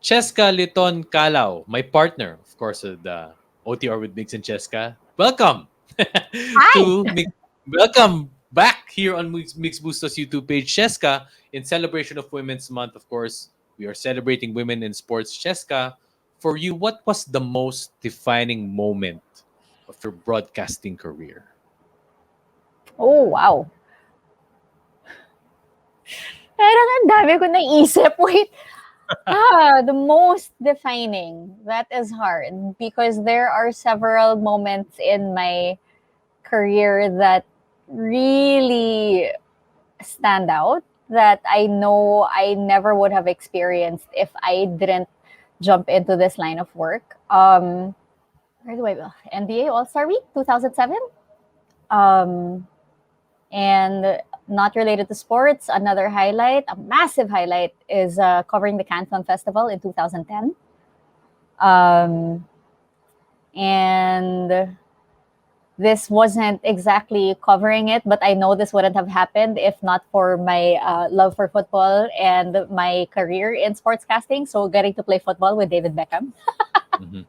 CESCA litton-kalaw, my partner, of course, the OTR with Migs and CESCA. Welcome Hi! to Mix. Welcome back here on Mix Bustos YouTube page, CESCA, in celebration of Women's Month. Of course, we are celebrating women in sports. CESCA, for you, what was the most defining moment of your broadcasting career? Oh, wow. Parang ang dami ko naisip. Wait. The most defining. That is hard because there are several moments in my career that really stand out that I know I never would have experienced if I didn't jump into this line of work. Where do I go? NBA All-Star Week 2007. Um, And not related to sports, another highlight, a massive highlight, is covering the Cannes Film Festival in 2010. Um, and this wasn't exactly covering it, but I know this wouldn't have happened if not for my love for football and my career in sportscasting. So, getting to play football with David Beckham. Mhm.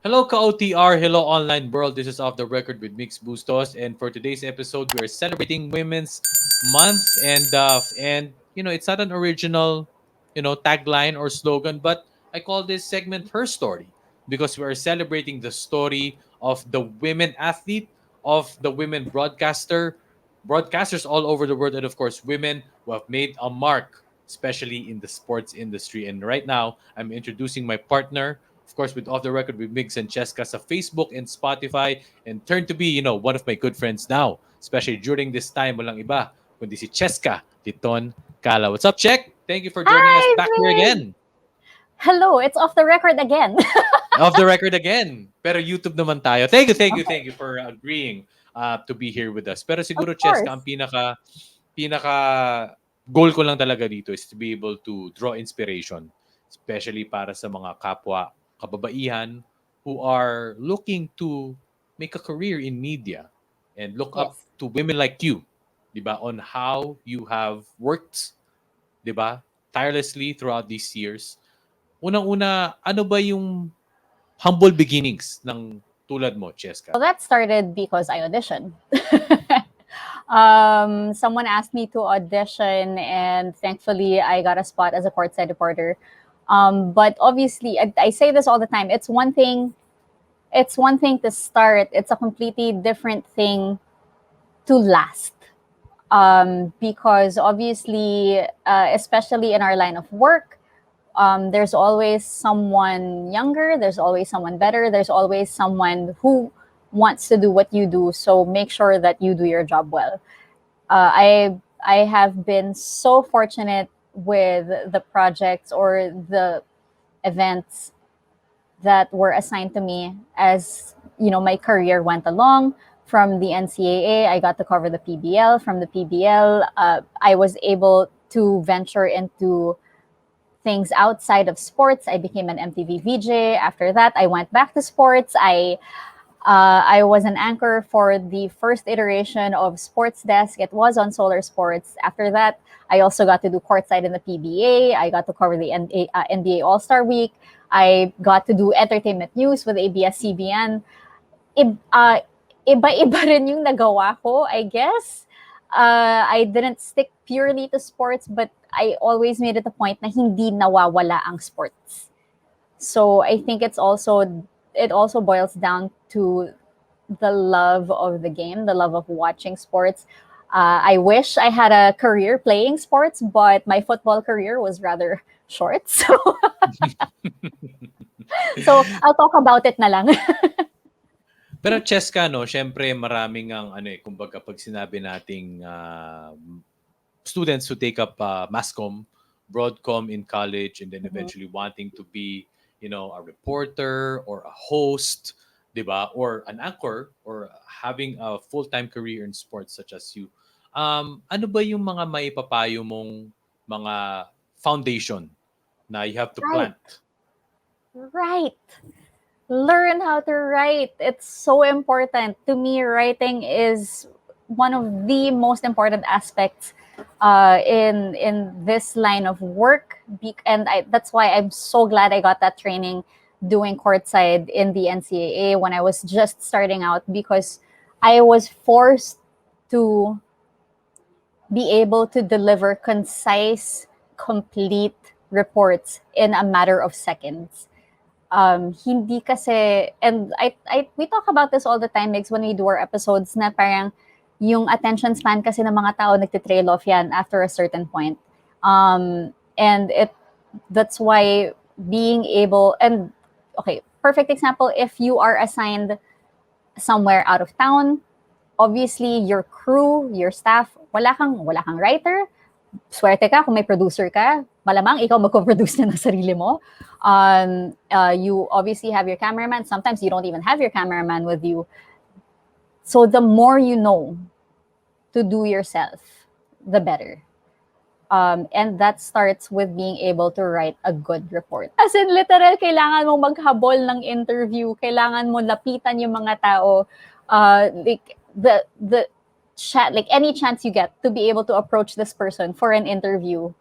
Hello, ka-OTR. Hello, online world. This is Off the Record with Mix Bustos. And for today's episode, we are celebrating Women's Month. And it's not an original, tagline or slogan, but I call this segment Her Story because we are celebrating the story of the women athlete, of the women broadcasters all over the world, and of course, women who have made a mark, especially in the sports industry. And right now, I'm introducing my partner, of course, with Off the Record with Migs and Cheska sa Facebook and Spotify, and turned to be, one of my good friends now, especially during this time, walang iba, kundi si Cheska Litton Kala. What's up, Check? Thank you for joining us Hi, back here Mig! again. Hello, it's off the record again. Off the record again. Pero YouTube naman tayo. Thank Okay, you for agreeing to be here with us. Pero of siguro, Cheska, course. ang pinaka goal ko lang talaga dito is to be able to draw inspiration, especially para sa mga kapwa kababaihan who are looking to make a career in media and look up Yes. to women like you, 'di ba, on how you have worked, 'di ba, tirelessly throughout these years. Unang-una, ano ba yung humble beginnings ng tulad mo, Cheska? Well, that started because I auditioned. Someone asked me to audition, and thankfully, I got a spot as a courtside reporter. But obviously, I say this all the time. It's one thing. It's one thing to start. It's a completely different thing to last. Because obviously, especially in our line of work, there's always someone younger, there's always someone better, there's always someone who wants to do what you do. So make sure that you do your job well. I have been so fortunate with the projects or the events that were assigned to me as my career went along. From the NCAA, I got to cover the PBL. From the PBL, I was able to venture into things outside of sports. I became an MTV VJ. After that, I went back to sports. I was an anchor for the first iteration of Sports Desk. It was on Solar Sports. After that, I also got to do courtside in the PBA. I got to cover the NBA All Star Week. I got to do entertainment news with ABS-CBN. Ib- uh, Iba-iba rin yung nagawa ko, I guess. I didn't stick purely to sports, but I always made it a point na hindi nawawala ang sports. So I think it also boils down to the love of the game, the love of watching sports. I wish I had a career playing sports, but my football career was rather short. So I'll talk about it na lang. Pero Cheska, no, syempre maraming ang kumbaga pag sinabi nating students who take up masscom, broadcom in college, and then Mhm. eventually wanting to be, a reporter or a host, 'di ba? Or an anchor or having a full-time career in sports such as you. Ano ba yung mga maipapayo mong mga foundation na you have to Right, plant? right. Learn how to write. It's so important. To me, writing is one of the most important aspects in this line of work. And that's why I'm so glad I got that training doing courtside in the NCAA when I was just starting out, because I was forced to be able to deliver concise, complete reports in a matter of seconds. Hindi kasi, and we talk about this all the time, Migs, when we do our episodes, na parang yung attention span kasi ng mga tao nagtitrail off yan after a certain point. And that's why being able, and okay, perfect example, if you are assigned somewhere out of town, obviously your crew, your staff, wala kang writer, swerte ka kung may producer ka, malamang ikaw magpo-produce na ng sarili mo. You obviously have your cameraman. Sometimes you don't even have your cameraman with you. So the more you know to do yourself, the better. And that starts with being able to write a good report. As in, literal, kailangan mo maghabol ng interview. Kailangan mo lapitan yung mga tao. Like, the chat, like any chance you get to be able to approach this person for an interview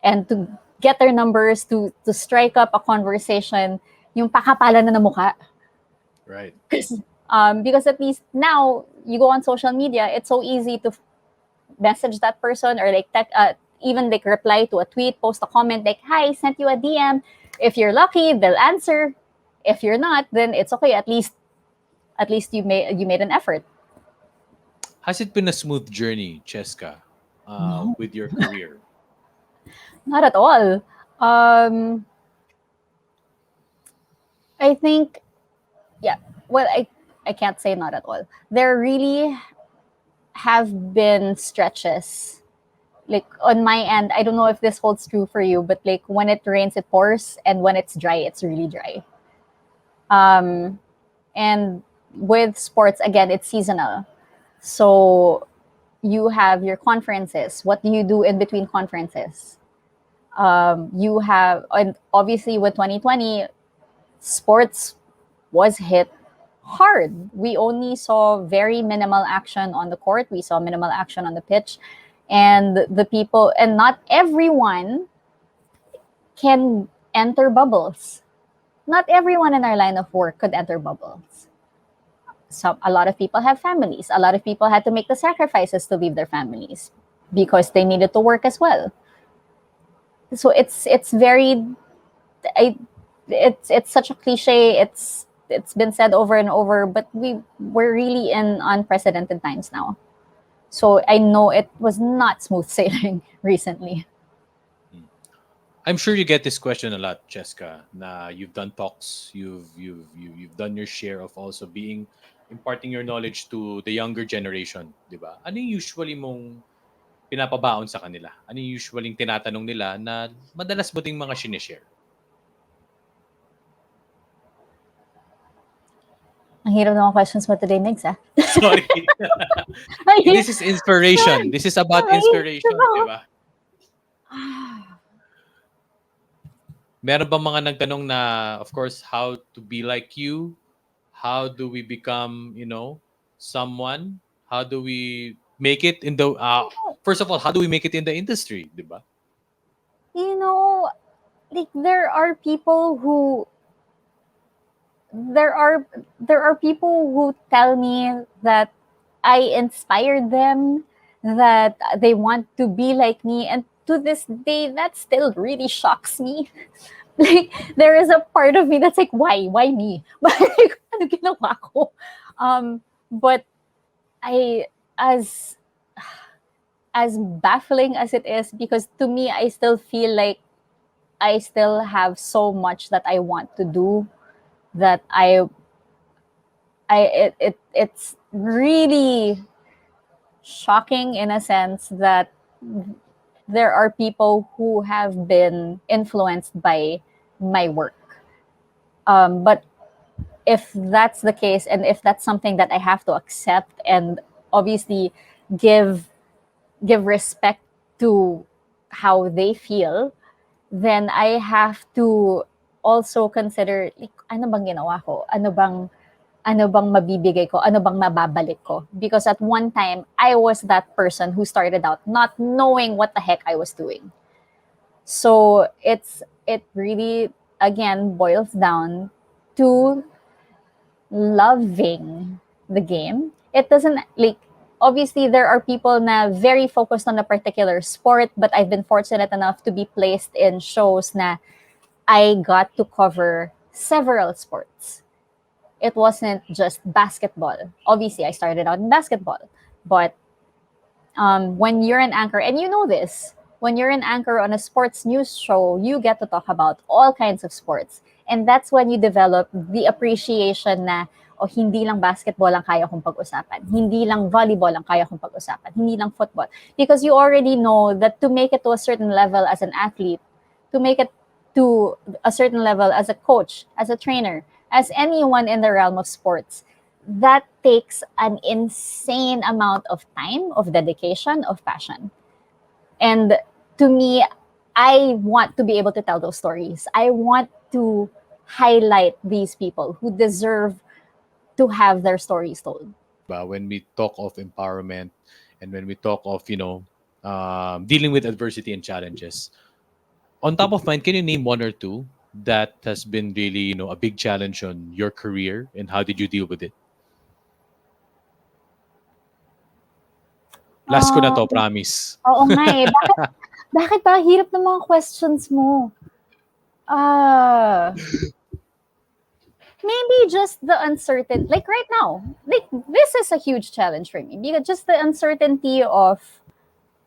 and to get their numbers, to strike up a conversation, yung pakapalan na ng mukha. Right. Because at least now, you go on social media, it's so easy to message that person, or like even like reply to a tweet, post a comment like, "Hi, sent you a DM." If you're lucky, they'll answer. If you're not, then it's okay. At least you made an effort. Has it been a smooth journey, Cheska, No, with your career? not at all. I think, yeah. Well, I can't say not at all. There really have been stretches. Like on my end, I don't know if this holds true for you, but like when it rains, it pours, and when it's dry, it's really dry. And with sports, again, it's seasonal. So you have your conferences. What do you do in between conferences? You have, and obviously with 2020, sports was hit hard. We only saw very minimal action on the court. We saw minimal action on the pitch. And the people, and not everyone can enter bubbles. Not everyone in our line of work could enter bubbles. A lot of people have families. A lot of people had to make the sacrifices to leave their families because they needed to work as well. So it's very, I, it's such a cliche. It's been said over and over, but we're really in unprecedented times now. So I know it was not smooth sailing recently. Hmm. I'm sure you get this question a lot, Cheska. Na you've done talks, you've done your share of also being imparting your knowledge to the younger generation, 'di ba? Ano yung usually mong pinapabaon sa kanila? Ano yung usually tinatanong nila na madalas mo ding mga sinishare? Ang hirap ng mga questions mo today, Migs, ah. Sorry. This is inspiration. This is about inspiration, 'di ba? Meron ba mga nagtanong na, of course, how to be like you? How do we become, someone? How do we make it in the, first of all, how do we make it in the industry, di ba? You know, like there are people who tell me that I inspired them, that they want to be like me, and to this day that still really shocks me. Like there is a part of me that's like, why me? Like, ano ginawa ko? But I, as baffling as it is, because to me I still feel like I still have so much that I want to do, that it's really shocking in a sense that there are people who have been influenced by my work. But if that's the case, and if that's something that I have to accept and obviously give respect to how they feel, then I have to also consider, like, ano bang ginawa ko? ano bang mabibigay ko, ano bang mababalik ko. Because at one time, I was that person who started out not knowing what the heck I was doing. So it really again boils down to loving the game. It doesn't like obviously there are people na very focused on a particular sport, but I've been fortunate enough to be placed in shows na I got to cover several sports. It wasn't just basketball. Obviously, I started out in basketball, but when you're an anchor, and you know this, when you're an anchor on a sports news show, you get to talk about all kinds of sports. And that's when you develop the appreciation na, o hindi lang basketball ang kaya kong pag-usapan. Hindi lang volleyball ang kaya kong pag-usapan. Hindi lang football. Because you already know that to make it to a certain level as an athlete, to make it to a certain level as a coach, as a trainer, as anyone in the realm of sports, that takes an insane amount of time, of dedication, of passion. And to me, I want to be able to tell those stories. I want to highlight these people who deserve to have their stories told. When we talk of empowerment and when we talk of, dealing with adversity and challenges, on top of mind, can you name one or two that has been really, a big challenge on your career and how did you deal with it? Last ko na to, Um, promise. Oo nga eh. Bakit ba? Hirap ng mga questions mo. Ah, maybe just the uncertain, like right now, like this is a huge challenge for me because just the uncertainty of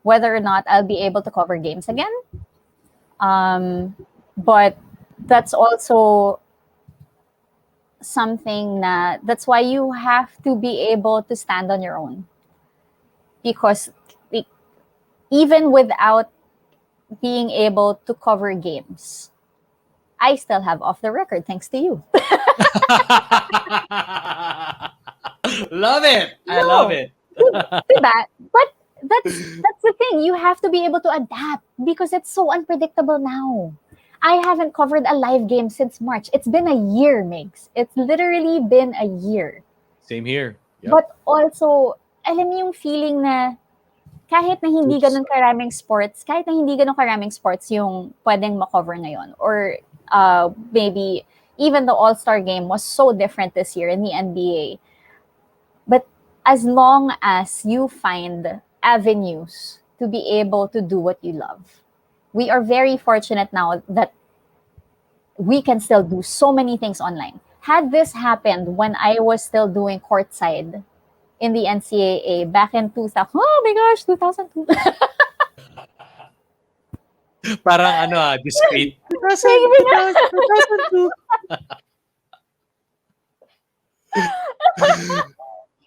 whether or not I'll be able to cover games again. But that's also something that's why you have to be able to stand on your own because like, even without being able to cover games, I still have off the record thanks to you. Love it. I love No, it. diba? But that's the thing. You have to be able to adapt because it's so unpredictable now. I haven't covered a live game since March. It's been a year, Migs. It's literally been a year. Same here. Yep. But also, alam mo yung feeling na kahit na hindi Oops. ganun karaming sports, kahit na hindi ganun karaming sports yung pwedeng makover ngayon. Or maybe even the All-Star game was so different this year in the NBA. But as long as you find avenues to be able to do what you love, we are very fortunate now that we can still do so many things online. Had this happened when I was still doing courtside in the NCAA back in 2000, oh my gosh, 2002. Parang discreet. 2000, Like, 2000, 2002.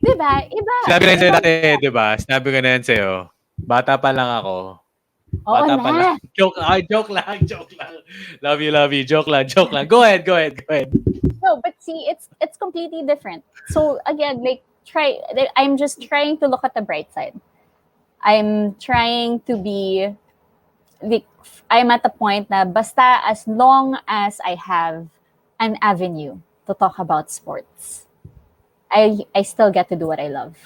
diba? Iba. Sinabi ko na sa'yo Ibang, dati, di ba? Sinabi ko na yan sa'yo. Bata pa lang ako. oo Bata pa lang. na. Joke lang, joke lang. Love you, love you. Joke lang, joke lang. Go ahead, go ahead, go ahead. No, but see, it's completely different. So again, like I'm just trying to look at the bright side. I'm trying to be like I'm at the point na basta as long as I have an avenue to talk about sports, I still get to do what I love.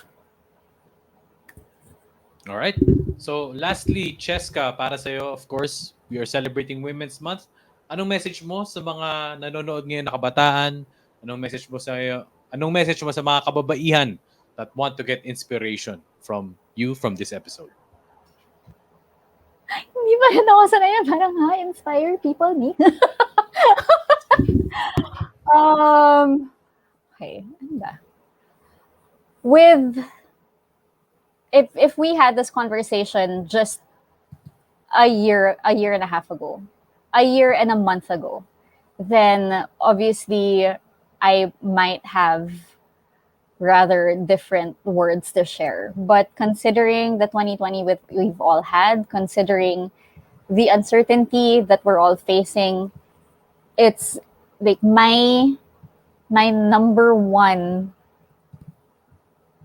All right. So, lastly, Cheska, para sa'yo, of course, we are celebrating Women's Month. Anong message mo sa mga nanonood ngayon na kabataan? Anong message mo sa mga kababaihan that want to get inspiration from you from this episode? Hindi ba yun ako sanay parang inspire people me? Okay, ano ba? With if we had this conversation just a year and a half ago, a year and a month ago, then obviously I might have rather different words to share. But considering the 2020 we've all had, considering the uncertainty that we're all facing, it's like my number one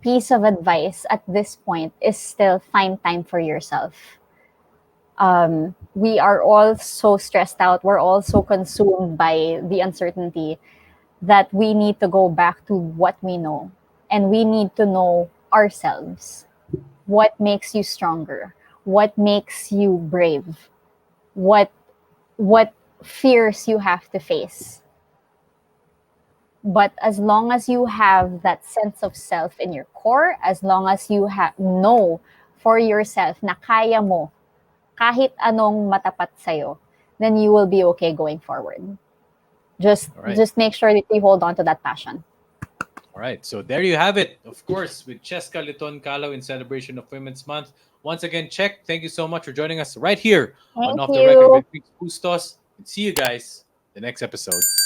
piece of advice at this point is still find time for yourself. We are all so stressed out. We're all so consumed by the uncertainty. that we need to go back to what we know, and we need to know ourselves. What makes you stronger? What makes you brave? What what fears you have to face? But as long as you have that sense of self in your core, as long as you know for yourself na kaya mo kahit anong matapat sa'yo, then you will be okay going forward. Just All right. just make sure that you hold on to that passion. All right. So there you have it. Of course, with CESCA litton-kalaw in celebration of Women's Month. Once again, check. Thank you so much for joining us right here on Thank Off the Record you. with Migs Bustos. And see you guys the next episode.